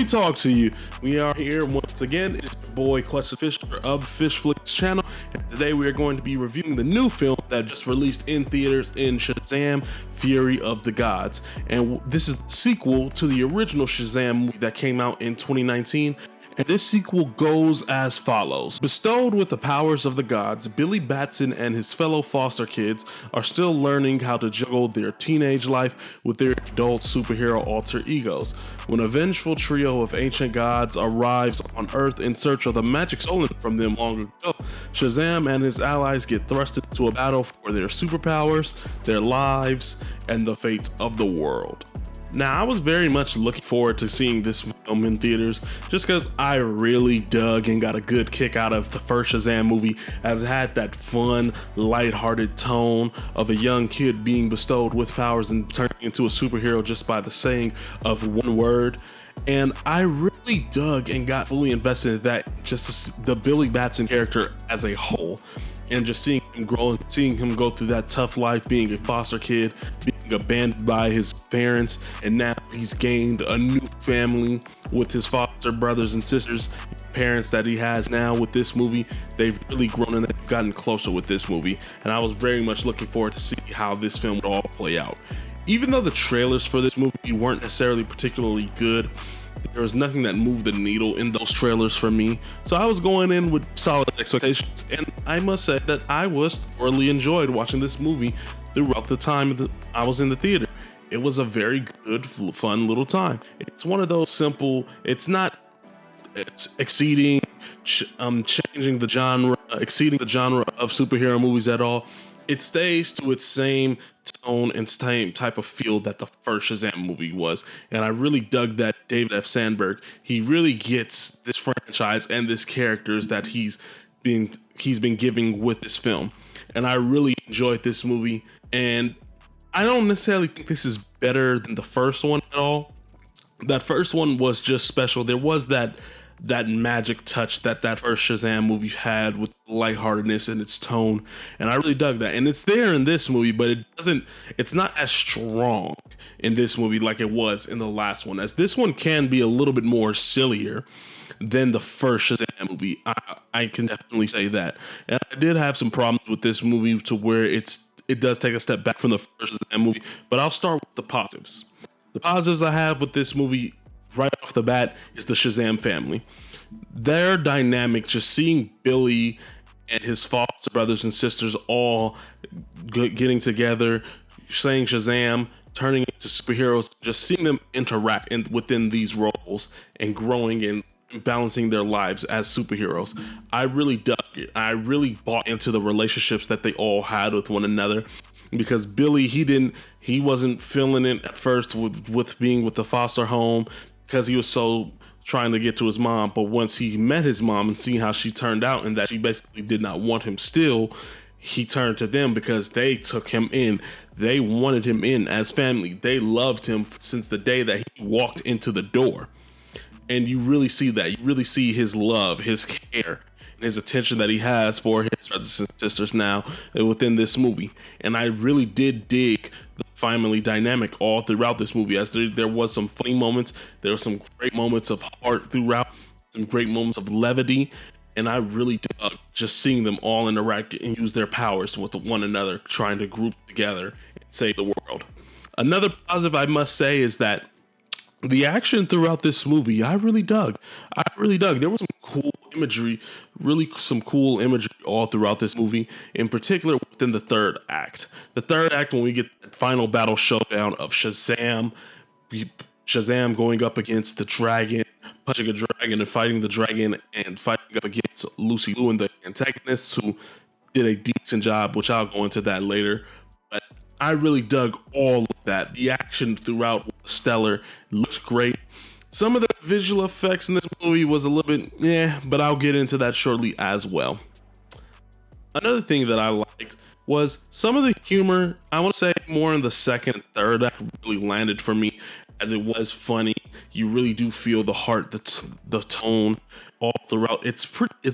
talk to you. We are here once again. It's your boy Quest Fisher of the Fish Flicks channel, and today we are going to be reviewing the new film that just released in theaters in Shazam: Fury of the Gods. And this is the sequel to the original Shazam movie that came out in 2019. And this sequel goes as follows. Bestowed with the powers of the gods, Billy Batson and his fellow foster kids are still learning how to juggle their teenage life with their adult superhero alter egos. When a vengeful trio of ancient gods arrives on Earth in search of the magic stolen from them long ago, Shazam and his allies get thrust into a battle for their superpowers, their lives, and the fate of the world. Now, I was very much looking forward to seeing this film in theaters just because I really dug and got a good kick out of the first Shazam movie, as it had that fun, lighthearted tone of a young kid being bestowed with powers and turning into a superhero just by the saying of one word. And I really dug and got fully invested in that, just the Billy Batson character as a whole. And just seeing him grow and seeing him go through that tough life, being a foster kid, being abandoned by his parents, and now he's gained a new family with his foster brothers and sisters, parents that he has now with this movie. They've really grown and they've gotten closer with this movie, and I was very much looking forward to see how this film would all play out. Even though the trailers for this movie weren't necessarily particularly good, there was nothing that moved the needle in those trailers for me, so I was going in with solid expectations, and I must say that I was thoroughly enjoyed watching this movie throughout the time that I was in the theater. It was a very good, fun little time. It's one of those simple, it's exceeding the genre of superhero movies at all. It stays to its same tone and same type of feel that the first Shazam movie was. And I really dug that David F. Sandberg, he really gets this franchise and this characters that he's been giving with this film. And I really enjoyed this movie. And I don't necessarily think this is better than the first one at all. That first one was just special. There was that magic touch that first Shazam movie had with lightheartedness and its tone, and I really dug that. And it's there in this movie, but it's not as strong in this movie like it was in the last one, as this one can be a little bit more sillier than the first Shazam movie. I can definitely say that. And I did have some problems with this movie to where it does take a step back from the first Shazam movie, but I'll start with the positives. The positives I have with this movie right off the bat is the Shazam family. Their dynamic, just seeing Billy and his foster brothers and sisters all getting together, saying Shazam, turning into superheroes, just seeing them interact within these roles and growing and balancing their lives as superheroes. I really dug it. I really bought into the relationships that they all had with one another. Because Billy, he wasn't feeling it at first with being with the foster home, because he was so trying to get to his mom. But once he met his mom and seeing how she turned out and that she basically did not want him still, he turned to them because they took him in. They wanted him in as family. They loved him since the day that he walked into the door. And you really see that. You really see his love, his care, and his attention that he has for his brothers and sisters now within this movie. And I really did dig the family dynamic all throughout this movie, as there was some funny moments, there were some great moments of heart throughout, some great moments of levity, and I really dug just seeing them all interact and use their powers with one another, trying to group together and save the world. Another positive I must say is that the action throughout this movie, I really dug. There was some cool imagery, all throughout this movie, in particular within the third act. The third act, when we get the final battle showdown of Shazam going up against the dragon, punching a dragon and fighting the dragon, and fighting up against Lucy Liu and the antagonists, who did a decent job, which I'll go into that later. But I really dug all of that. The action throughout was stellar, looked great. Some of the visual effects in this movie was a little bit, but I'll get into that shortly as well. Another thing that I liked was some of the humor. I want to say more in the second and third act really landed for me, as it was funny. You really do feel the heart, the tone all throughout. It's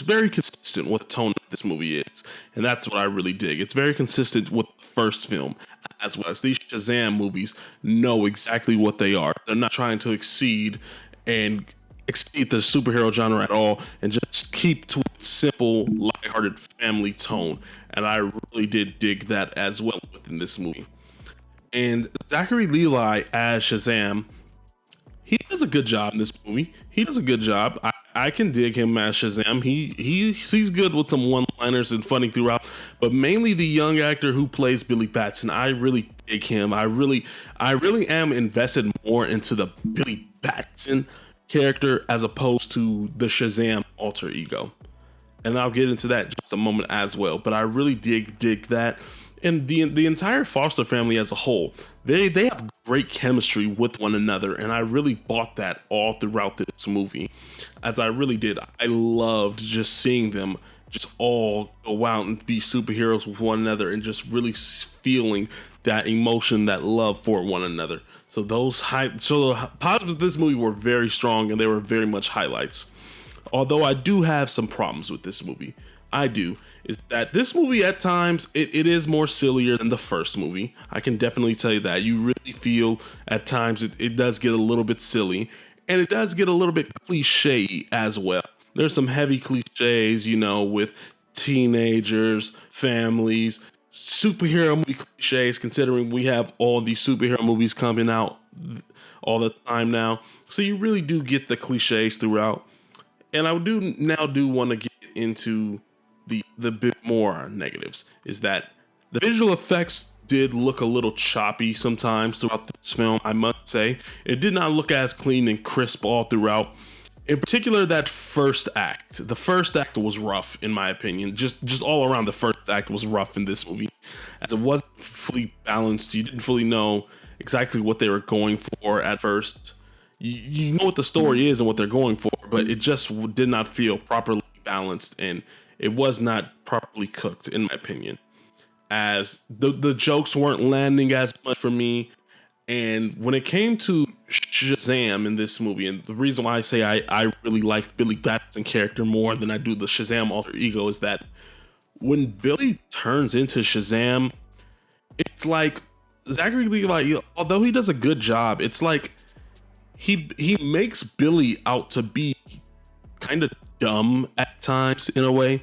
very consistent with the tone that this movie is, and that's what I really dig. It's very consistent with the first film, as well as these Shazam movies know exactly what they are. They're not trying to exceed and exceed the superhero genre at all and just keep to its simple, lighthearted family tone. And I really did dig that as well within this movie. And Zachary Levi as Shazam, he does a good job in this movie. He does a good job. I can dig him as Shazam. He's good with some one-liners and funny throughout, but mainly the young actor who plays Billy Batson. I really dig him. I really am invested more into the Billy Batson character as opposed to the Shazam alter ego. And I'll get into that in just a moment as well. But I really dig that. And the entire Foster family as a whole, they have great chemistry with one another, and I really bought that all throughout this movie, as I really did. I loved just seeing them just all go out and be superheroes with one another, and just really feeling that emotion, that love for one another. So the positives of this movie were very strong, and they were very much highlights. Although I do have some problems with this movie. Is that this movie at times, it is more sillier than the first movie. I can definitely tell you that. You really feel at times it does get a little bit silly, and it does get a little bit cliche as well. There's some heavy cliches, with teenagers, families, superhero movie cliches, considering we have all these superhero movies coming out all the time now. So you really do get the cliches throughout. And I do want to get into the bit more negatives, is that the visual effects did look a little choppy sometimes throughout this film. I must say it did not look as clean and crisp all throughout. In particular, that first act. The first act was rough, in my opinion. Just all around, the first act was rough in this movie, as it wasn't fully balanced. You didn't fully know exactly what they were going for at first. You know what the story is and what they're going for, but it just did not feel properly balanced, and it was not properly cooked, in my opinion, as the jokes weren't landing as much for me. And when it came to Shazam in this movie, and the reason why I say I really liked Billy Batson's character more than I do the Shazam alter ego, is that when Billy turns into Shazam, it's like Zachary Levi, although he does a good job, it's like he makes Billy out to be kind of dumb at times in a way.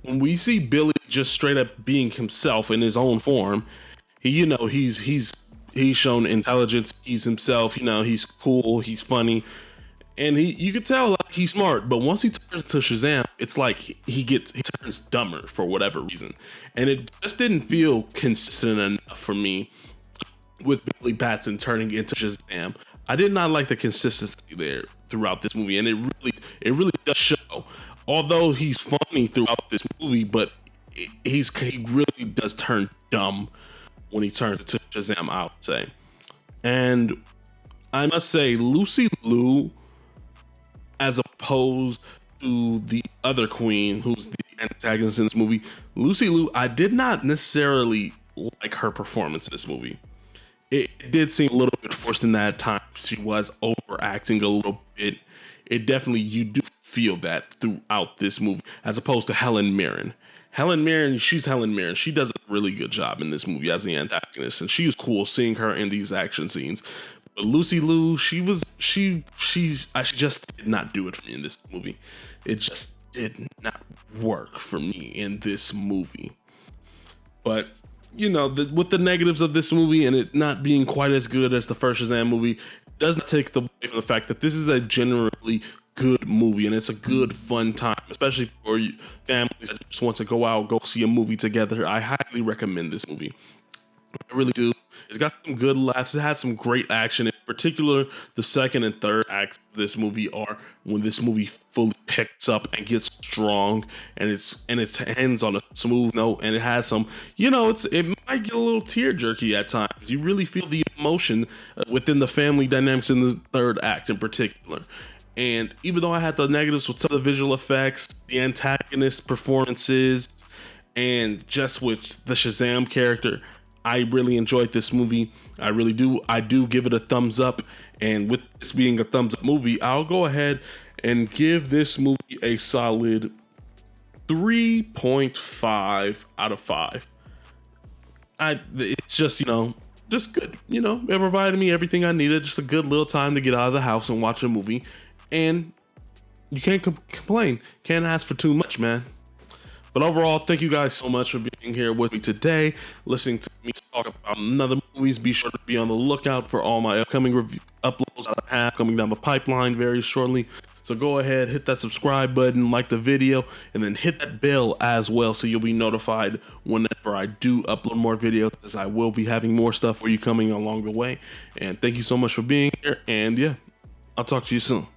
When we see Billy just straight up being himself in his own form, he's shown intelligence, he's himself, he's cool, he's funny, and you could tell like he's smart. But once he turns to Shazam, it's like he turns dumber for whatever reason, and it just didn't feel consistent enough for me with Billy Batson turning into Shazam. I did not like the consistency there throughout this movie, and it really does show. Although he's funny throughout this movie, but he really does turn dumb when he turns to Shazam, I would say. And I must say, Lucy Liu, as opposed to the other queen who's the antagonist in this movie, Lucy Liu, I did not necessarily like her performance in this movie. It did seem a little bit forced in that time. She was overacting a little bit. You do feel that throughout this movie, as opposed to Helen Mirren. She's Helen Mirren. She does a really good job in this movie as the antagonist, and she was cool seeing her in these action scenes. But Lucy Liu, she just did not do it for me in this movie. It just did not work for me in this movie. But with the negatives of this movie and it not being quite as good as the first Shazam movie, doesn't take away from the fact that this is a generally good movie, and it's a good fun time, especially for families that just want to go see a movie together. I highly recommend this movie. I really do. It's got some good laughs. It has some great action. In particular, the second and third acts of this movie are when this movie fully picks up and gets strong, and it ends on a smooth note, and it has some, it might get a little tear jerky at times. You really feel the emotion within the family dynamics in the third act in particular. And even though I had the negatives with some of the visual effects, the antagonist performances, and just with the Shazam character, I really enjoyed this movie. I really do. I do give it a thumbs up. And with this being a thumbs up movie, I'll go ahead and give this movie a solid 3.5 out of 5. It's just, just good. It provided me everything I needed. Just a good little time to get out of the house and watch a movie. And you can't complain. Can't ask for too much, man. But overall, thank you guys so much for being here with me today, listening to me talk about another movies. Be sure to be on the lookout for all my upcoming uploads that I have coming down the pipeline very shortly. So go ahead, hit that subscribe button, like the video, and then hit that bell as well so you'll be notified whenever I do upload more videos, as I will be having more stuff for you coming along the way. And thank you so much for being here, and yeah, I'll talk to you soon.